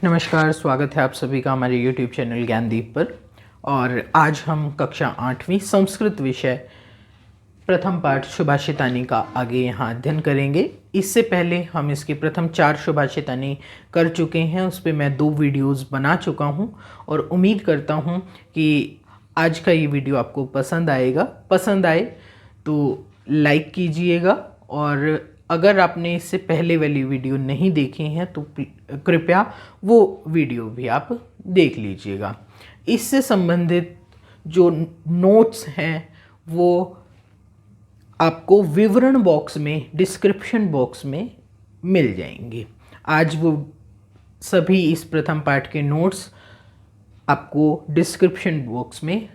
नमस्कार, स्वागत है आप सभी का हमारे YouTube चैनल ज्ञानदीप पर। और आज हम कक्षा 8वीं संस्कृत विषय प्रथम पाठ सुभाषितानी का आगे यहाँ अध्ययन करेंगे। इससे पहले हम इसकी प्रथम 4 सुभाषितानी कर चुके हैं, उस पर मैं 2 वीडियोज़ बना चुका हूँ और उम्मीद करता हूँ कि आज का ये वीडियो आपको पसंद आएगा। पसंद आए तो लाइक कीजिएगा, और अगर आपने इससे पहले वाली वीडियो नहीं देखी हैं तो कृपया वो वीडियो भी आप देख लीजिएगा। इससे संबंधित जो नोट्स हैं वो आपको विवरण बॉक्स में, डिस्क्रिप्शन बॉक्स में मिल जाएंगे। आज वो सभी इस प्रथम पाठ के नोट्स आपको डिस्क्रिप्शन बॉक्स में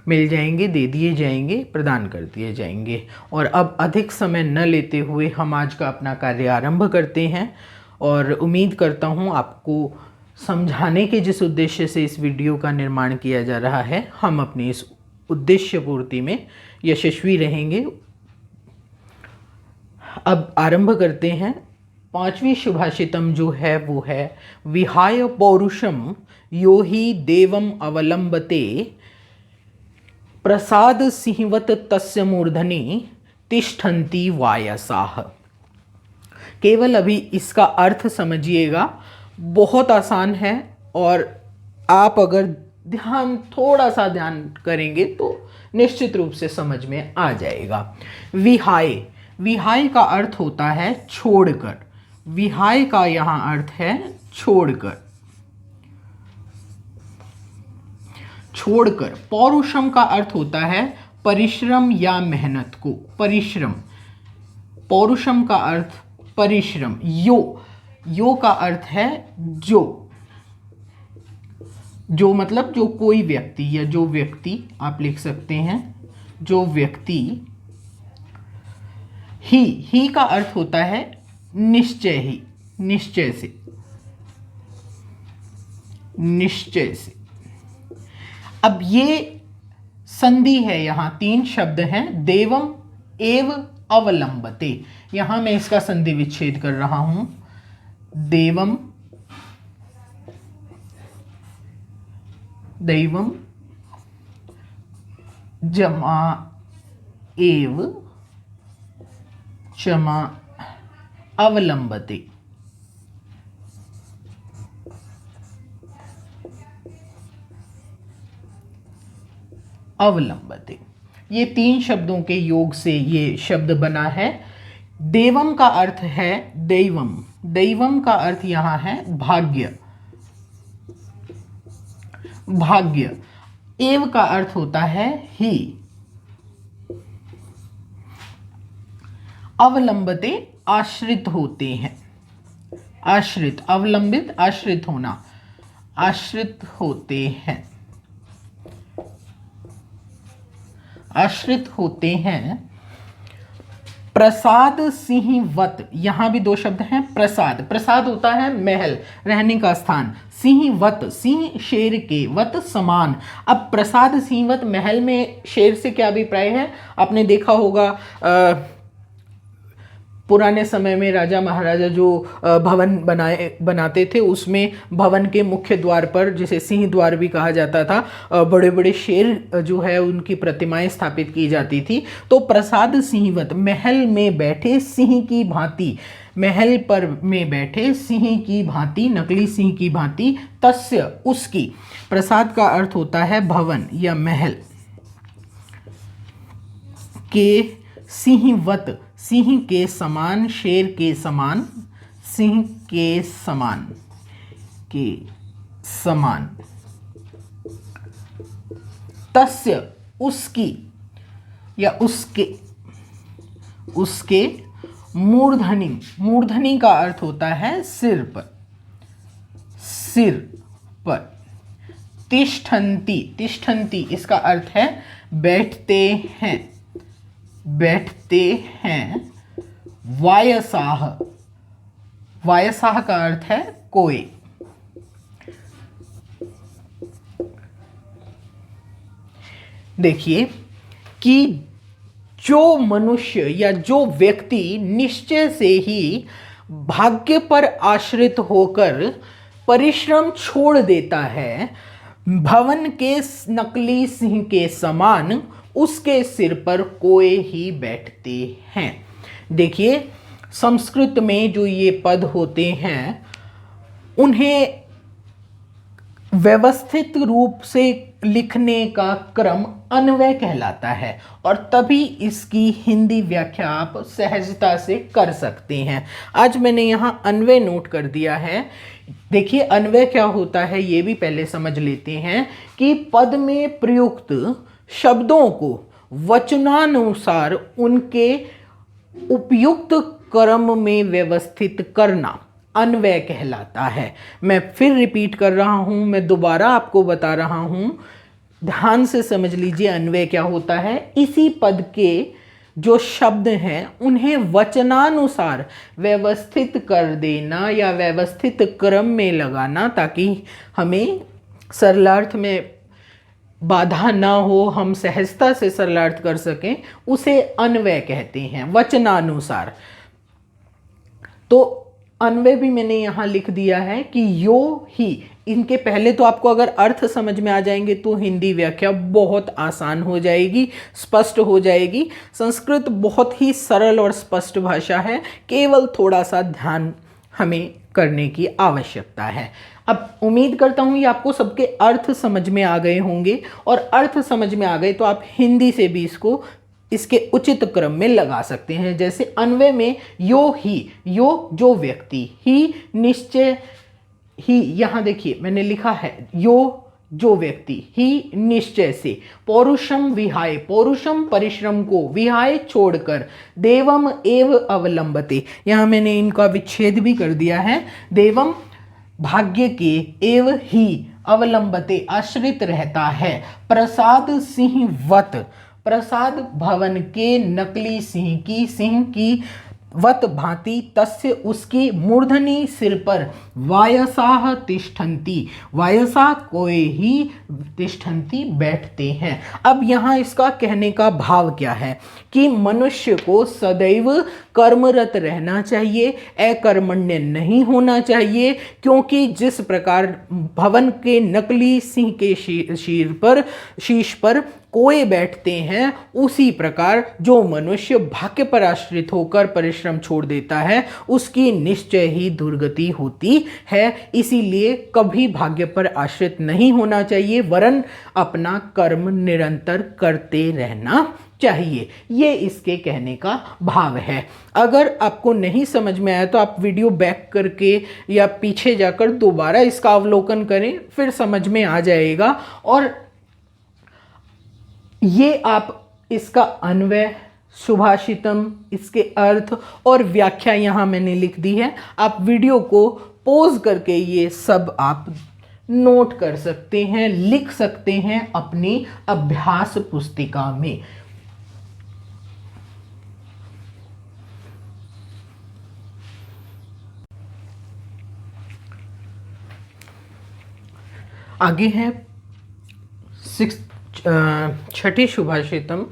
मिल जाएंगे, दे दिए जाएंगे, प्रदान कर दिए जाएंगे। और अब अधिक समय न लेते हुए हम आज का अपना कार्य आरंभ करते हैं। और उम्मीद करता हूँ आपको समझाने के जिस उद्देश्य से इस वीडियो का निर्माण किया जा रहा है, हम अपनी इस उद्देश्य पूर्ति में यशस्वी रहेंगे। अब आरंभ करते हैं। 5वीं सुभाषितम जो है वो है, विहाय पौरुषम यो हि देवम अवलंबते प्रसाद सिंहवत तस्य मूर्धनि तिष्ठन्ति वायसाः। केवल अभी इसका अर्थ समझिएगा, बहुत आसान है और आप अगर थोड़ा सा ध्यान करेंगे तो निश्चित रूप से समझ में आ जाएगा। विहाय, विहाय का अर्थ होता है छोड़कर। विहाय का यहाँ अर्थ है छोड़कर। छोड़कर। पौरुषम का अर्थ होता है परिश्रम या मेहनत को। परिश्रम। पौरुषम का अर्थ परिश्रम। यो का अर्थ है जो। जो मतलब जो कोई व्यक्ति, या जो व्यक्ति आप लिख सकते हैं, जो व्यक्ति। ही का अर्थ होता है निश्चय ही, निश्चय से, निश्चय से। अब ये संधि है, यहां 3 शब्द हैं, देवम एव अवलंबते। यहां मैं इसका संधि विच्छेद कर रहा हूं। देवम, दैवम जमा एव क्षमा अवलंबते। अवलंबते, ये 3 शब्दों के योग से ये शब्द बना है। देवम का अर्थ है दैवम। दैवम का अर्थ यहां है भाग्य। भाग्य। एव का अर्थ होता है ही। अवलंबते आश्रित होते हैं। आश्रित, अवलंबित, आश्रित होना, आश्रित होते हैं, आश्रित होते हैं। प्रसाद सिंहवत, यहां भी 2 शब्द हैं। प्रसाद, प्रसाद होता है महल, रहने का स्थान। सिंहवत, सिंह शेर के, वत समान। अब प्रसाद सिंहवत, महल में शेर से क्या अभिप्राय है? आपने देखा होगा पुराने समय में राजा महाराजा जो भवन बनाते थे, उसमें भवन के मुख्य द्वार पर, जिसे सिंह द्वार भी कहा जाता था, बड़े बड़े शेर जो है उनकी प्रतिमाएं स्थापित की जाती थी। तो प्रसाद सिंहवत, महल में बैठे सिंह की भांति, महल पर में बैठे सिंह की भांति, नकली सिंह की भांति। तस्य, उसकी। प्रसाद का अर्थ होता है भवन या महल के। सिंहवत, सिंह के समान, शेर के समान, सिंह के समान, के समान। तस्य, उसकी या उसके, उसके। मूर्धनि, मूर्धनि का अर्थ होता है सिर पर, सिर पर। तिष्ठन्ति, तिष्ठन्ति इसका अर्थ है बैठते हैं, बैठते हैं। वायसाह, वायसाह का अर्थ है कोय। देखिए कि जो मनुष्य या जो व्यक्ति निश्चय से ही भाग्य पर आश्रित होकर परिश्रम छोड़ देता है, भवन के नकली सिंह के समान उसके सिर पर कोए ही बैठते हैं। देखिए, संस्कृत में जो ये पद होते हैं उन्हें व्यवस्थित रूप से लिखने का क्रम अन्वय कहलाता है और तभी इसकी हिंदी व्याख्या आप सहजता से कर सकते हैं। आज मैंने यहाँ अन्वय नोट कर दिया है। देखिए, अन्वय क्या होता है ये भी पहले समझ लेते हैं कि पद में प्रयुक्त शब्दों को वचनानुसार उनके उपयुक्त क्रम में व्यवस्थित करना अन्वय कहलाता है। मैं फिर रिपीट कर रहा हूं, मैं दोबारा आपको बता रहा हूं, ध्यान से समझ लीजिए अन्वय क्या होता है। इसी पद के जो शब्द हैं उन्हें वचनानुसार व्यवस्थित कर देना या व्यवस्थित क्रम में लगाना ताकि हमें सरलार्थ में बाधा ना हो, हम सहजता से सरलार्थ कर सकें, उसे अन्वय कहते हैं, वचनानुसार। तो अन्वय भी मैंने यहां लिख दिया है कि यो ही। इनके पहले तो आपको अगर अर्थ समझ में आ जाएंगे तो हिंदी व्याख्या बहुत आसान हो जाएगी, स्पष्ट हो जाएगी। संस्कृत बहुत ही सरल और स्पष्ट भाषा है, केवल थोड़ा सा ध्यान हमें करने की आवश्यकता है। अब उम्मीद करता हूं ये आपको सबके अर्थ समझ में आ गए होंगे, और अर्थ समझ में आ गए तो आप हिंदी से भी इसके उचित क्रम में लगा सकते हैं। जैसे अन्वय में यो ही, यो जो व्यक्ति, ही निश्चय, ही यहां देखिए मैंने लिखा है यो जो व्यक्ति, ही निश्चय से, पौरुषम विहाय, पौरुषम परिश्रम को, विहाय छोड़कर, देवम एव अवलंबते, यहां मैंने इनका विच्छेद भी कर दिया है, देवम भाग्य के, एव ही अवलंबते आश्रित रहता है, प्रसाद सिंह वत, प्रसाद भवन के नकली सिंह की वत भांति, तस्य उसकी मूर्धनी सिर पर, वायसाह तिष्ठन्ति, वायसा कोई ही तिष्ठन्ति बैठते हैं। अब यहाँ इसका कहने का भाव क्या है कि मनुष्य को सदैव कर्मरत रहना चाहिए, अकर्मण्य नहीं होना चाहिए, क्योंकि जिस प्रकार भवन के नकली सिंह के शीश पर कोए बैठते हैं, उसी प्रकार जो मनुष्य भाग्य पर आश्रित होकर परिश्रम छोड़ देता है उसकी निश्चय ही दुर्गति होती है। इसीलिए कभी भाग्य पर आश्रित नहीं होना चाहिए, वरन अपना कर्म निरंतर करते रहना चाहिए। ये इसके कहने का भाव है। अगर आपको नहीं समझ में आया तो आप वीडियो बैक करके या पीछे जाकर दोबारा इसका अवलोकन करें, फिर समझ में आ जाएगा। और ये आप इसका अन्वय, सुभाषितम, इसके अर्थ और व्याख्या यहां मैंने लिख दी है। आप वीडियो को पॉज करके ये सब आप नोट कर सकते हैं, लिख सकते हैं अपनी अभ्यास पुस्तिका में। आगे है छठी सुभाषितम,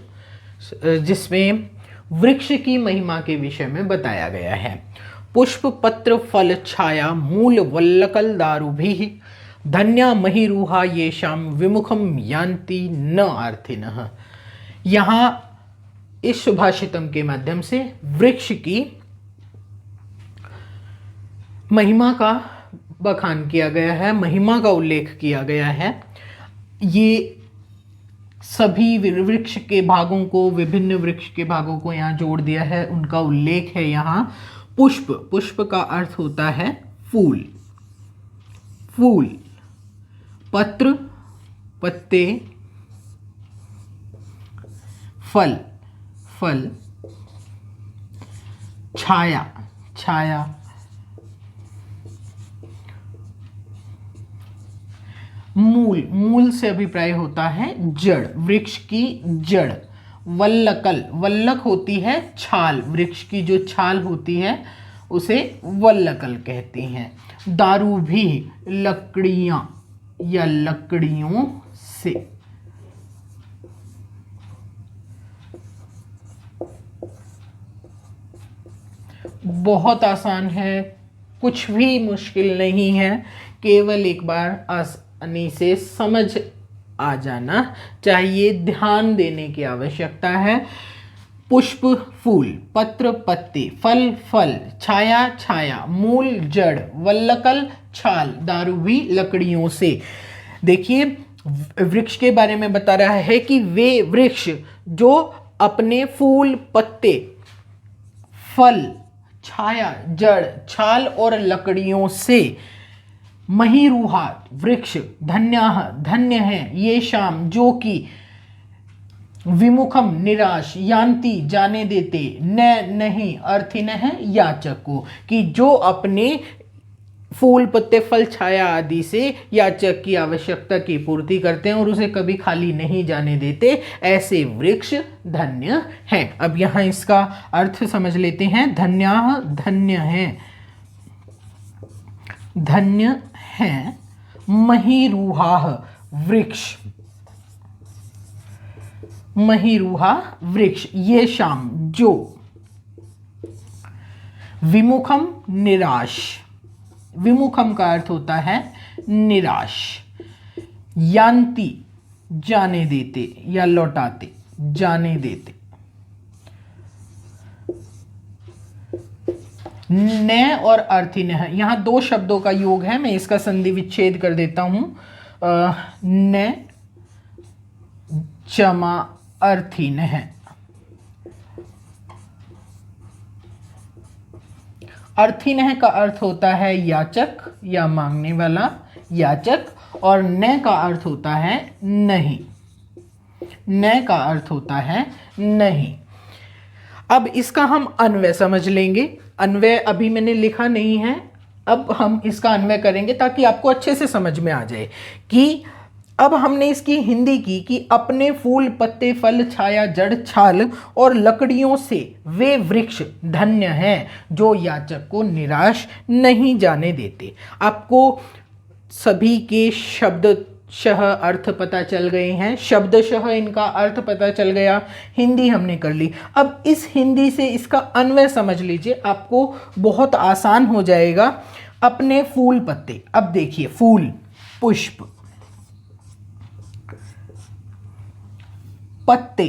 जिसमें वृक्ष की महिमा के विषय में बताया गया है। पुष्प पत्र फल छाया मूल वल्लकल दारुभिः, धन्या महिरूहा येषाम विमुखम यान्ति न आर्थिनः। यहाँ इस सुभाषितम के माध्यम से वृक्ष की महिमा का बखान किया गया है, महिमा का उल्लेख किया गया है। ये सभी वृक्ष के भागों को, विभिन्न वृक्ष के भागों को यहाँ जोड़ दिया है, उनका उल्लेख है यहाँ। पुष्प, पुष्प का अर्थ होता है फूल, फूल, पत्र, पत्ते, फल, फल, छाया, छाया, मूल, मूल से अभिप्राय होता है जड़, वृक्ष की जड़। वल्लकल, वल्लक होती है छाल, वृक्ष की जो छाल होती है उसे वल्लकल कहते हैं। दारू भी लकड़ियां या लकड़ियों से। बहुत आसान है, कुछ भी मुश्किल नहीं है, केवल एक बार आसानी से समझ आ जाना चाहिए, ध्यान देने की आवश्यकता है। पुष्प फूल, पत्र पत्ते, फल फल, छाया छाया, मूल जड़, वल्लकल छाल, दारू भी लकड़ियों से। देखिए वृक्ष के बारे में बता रहा है कि वे वृक्ष जो अपने फूल, पत्ते, फल, छाया, जड़, छाल और लकड़ियों से, महीरुहा वृक्ष, धन्याः धन्य है, ये शाम जो कि, विमुखम निराश, यान्ति जाने देते, न नहीं अर्थिन है याचक को, कि जो अपने फूल, पत्ते, फल, छाया आदि से याचक की आवश्यकता की पूर्ति करते हैं और उसे कभी खाली नहीं जाने देते, ऐसे वृक्ष धन्य हैं। अब यहाँ इसका अर्थ समझ लेते हैं। धन्याः धन्य है, धन्य है, महीरुहाः वृक्ष, महीरुहा वृक्ष, ये शाम जो, विमुखम निराश, विमुखम का अर्थ होता है निराश, यान्ति जाने देते या लौटाते, जाने देते, न और अर्थिन है, यहां दो शब्दों का योग है, मैं इसका संधि विच्छेद कर देता हूं। न चमा अर्थिन है। अर्थिन है का अर्थ होता है याचक या मांगने वाला, याचक, और न का अर्थ होता है नहीं, न का अर्थ होता है नहीं। अब इसका हम अन्वय समझ लेंगे। अन्वय अभी मैंने लिखा नहीं है, अब हम इसका अन्वय करेंगे ताकि आपको अच्छे से समझ में आ जाए कि अब हमने इसकी हिंदी की कि अपने फूल, पत्ते, फल, छाया, जड़, छाल और लकड़ियों से वे वृक्ष धन्य हैं जो याचक को निराश नहीं जाने देते। आपको सभी के शब्दशः अर्थ पता चल गए हैं, शब्दशः इनका अर्थ पता चल गया, हिंदी हमने कर ली। अब इस हिंदी से इसका अन्वय समझ लीजिए, आपको बहुत आसान हो जाएगा। अपने फूल, पत्ते, अब देखिए फूल, पुष्प, पत्ते,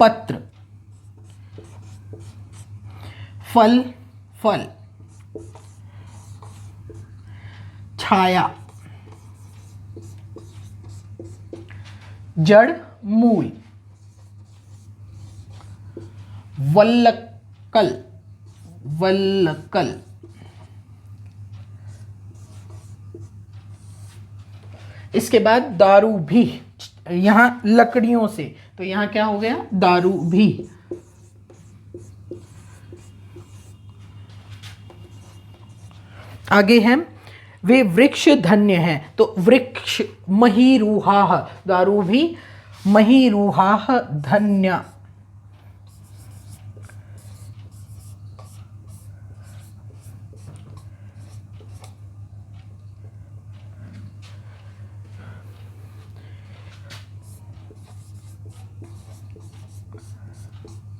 पत्र, फल, फल, छाया, जड़, मूल, वल्लकल, वल्लकल, इसके बाद दारू भी, यहां लकड़ियों से, तो यहां क्या हो गया, दारू भी। आगे है वे वृक्ष धन्य हैं, तो वृक्ष, महीरुहाः, दारू भी, महीरुहाः धन्य,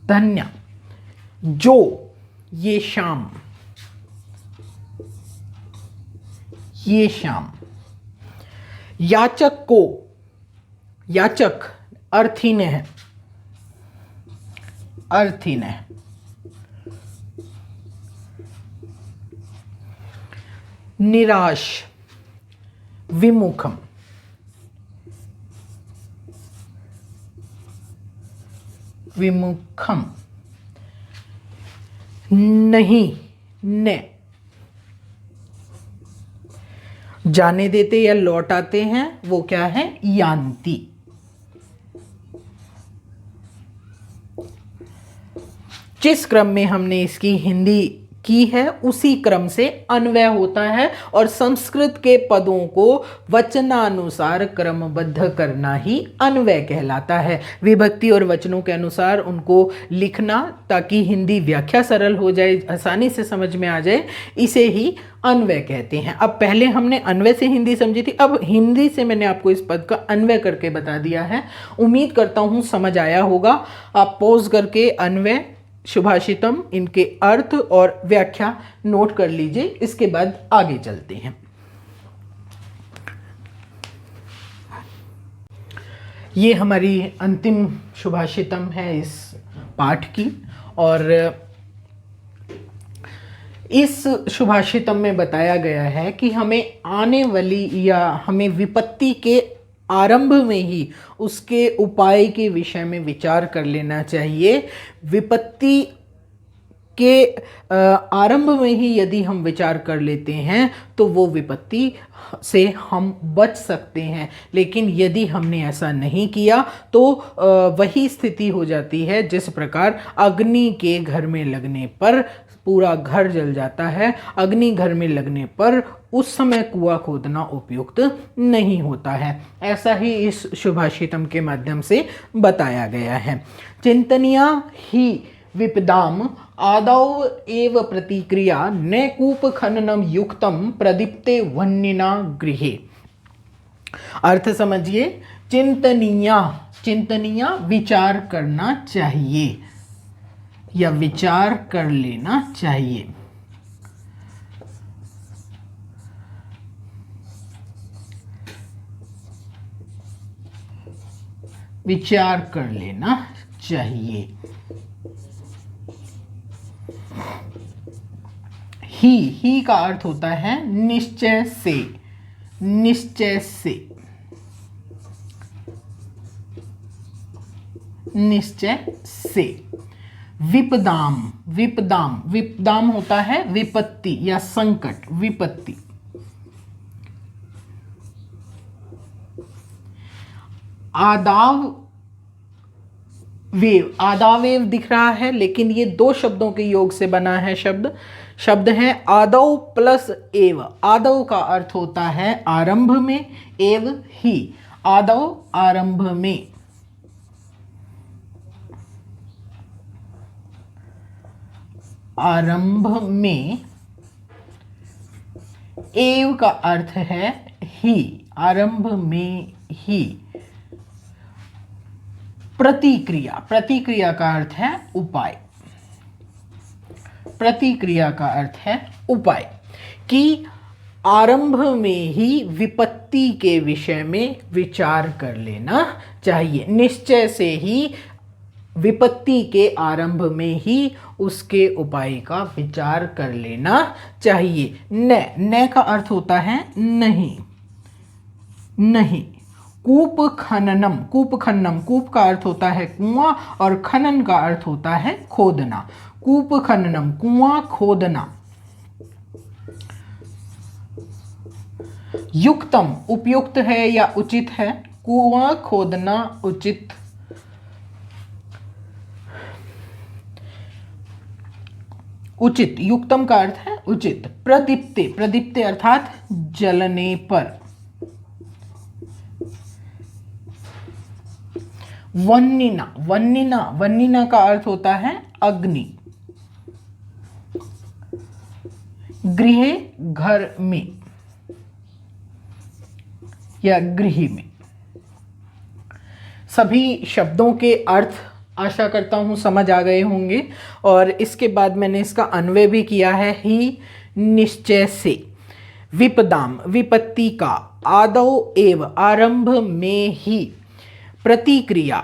धन्य, जो, ये शाम, ये शाम, याचक को, याचक अर्थिन है, अर्थिन है, निराश, विमुखम, विमुखम, नहीं, न, जाने देते या लौटाते हैं, वो क्या है, यान्ति। जिस क्रम में हमने इसकी हिंदी की है उसी क्रम से अन्वय होता है, और संस्कृत के पदों को वचनानुसार क्रमबद्ध करना ही अन्वय कहलाता है। विभक्ति और वचनों के अनुसार उनको लिखना ताकि हिंदी व्याख्या सरल हो जाए, आसानी से समझ में आ जाए, इसे ही अन्वय कहते हैं। अब पहले हमने अन्वय से हिंदी समझी थी, अब हिंदी से मैंने आपको इस पद का अन्वय करके बता दिया है। उम्मीद करता हूँ समझ आया होगा। आप पॉज करके अन्वय सुभाषितम, इनके अर्थ और व्याख्या नोट कर लीजिए, इसके बाद आगे चलते हैं। ये हमारी अंतिम सुभाषितम है इस पाठ की, और इस सुभाषितम में बताया गया है कि हमें आने वाली या हमें विपत्ति के आरंभ में ही उसके उपाय के विषय में विचार कर लेना चाहिए। विपत्ति के आरंभ में ही यदि हम विचार कर लेते हैं तो वो विपत्ति से हम बच सकते हैं, लेकिन यदि हमने ऐसा नहीं किया तो वही स्थिति हो जाती है जिस प्रकार अग्नि के घर में लगने पर पूरा घर जल जाता है। अग्नि घर में लगने पर उस समय कुआं खोदना उपयुक्त नहीं होता है। ऐसा ही इस सुभाषितम के माध्यम से बताया गया है। चिंतनीया ही विपदाम आदौ एव प्रतिक्रिया न कूप खननम युक्तम प्रदीप्ते वह्निना गृहे। अर्थ समझिए। चिंतनीया, चिंतनीया विचार करना चाहिए या विचार कर लेना चाहिए। विचार कर लेना चाहिए। ही का अर्थ होता है निश्चय से, निश्चय से, निश्चय से। विपदाम, विपदाम, विपदाम होता है विपत्ति या संकट, विपत्ति। आदाव वेव, आदावेव दिख रहा है, लेकिन ये दो शब्दों के योग से बना है शब्द है आदौ प्लस एव। आदौ का अर्थ होता है आरंभ में, एव ही, आदौ आरंभ में। आरंभ में, एव का अर्थ है ही, आरंभ में ही। प्रतिक्रिया, प्रतिक्रिया का अर्थ है उपाय, प्रतिक्रिया का अर्थ है उपाय। कि आरंभ में ही विपत्ति के विषय में विचार कर लेना चाहिए। निश्चय से ही विपत्ति के आरंभ में ही उसके उपाय का विचार कर लेना चाहिए। न का अर्थ होता है नहीं, नहीं। कूप खननम, कूप खननम, कूप का अर्थ होता है कुआं और खनन का अर्थ होता है खोदना। कूप खननम, कुआं खोदना। युक्तम, उपयुक्त है या उचित है। कुआं खोदना उचित, उचित, युक्तम का अर्थ है उचित। प्रदीप्ते, प्रदीप्ते अर्थात जलने पर। वह्निना, वह्निना, वह्निना का अर्थ होता है अग्नि। गृहे, घर में या गृह में। सभी शब्दों के अर्थ आशा करता हूं समझ आ गए होंगे, और इसके बाद मैंने इसका अन्वय भी किया है। ही निश्चय से, विपदाम, विपत्ति का, आदौ एव आरंभ में ही, प्रतिक्रिया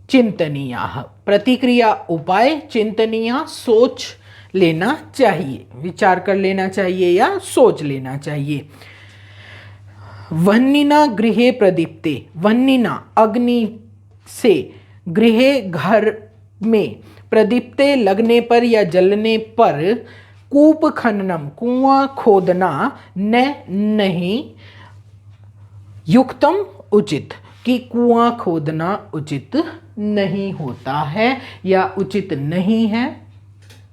चिंतनीया, प्रतिक्रिया उपाय, चिंतनीया सोच लेना चाहिए, विचार कर लेना चाहिए या सोच लेना चाहिए। वह्निना गृहे प्रदीप्ते, वह्निना अग्नि से, गृहे घर में, प्रदीप्ते लगने पर या जलने पर, कूप खननम कुआं खोदना, नहीं, युक्तम उचित, कि कुआं खोदना उचित नहीं होता है या उचित नहीं है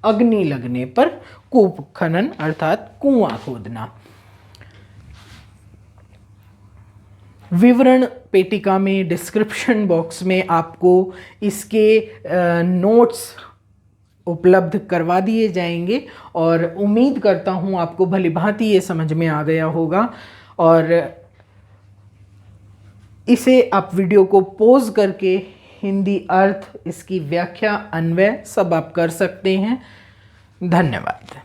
अग्नि लगने पर कूप खनन अर्थात कुआं खोदना। विवरण पेटिका में, डिस्क्रिप्शन बॉक्स में आपको इसके नोट्स उपलब्ध करवा दिए जाएंगे, और उम्मीद करता हूँ आपको भली भांति ये समझ में आ गया होगा। और इसे आप वीडियो को पॉज करके हिंदी अर्थ, इसकी व्याख्या, अन्वय सब आप कर सकते हैं। धन्यवाद।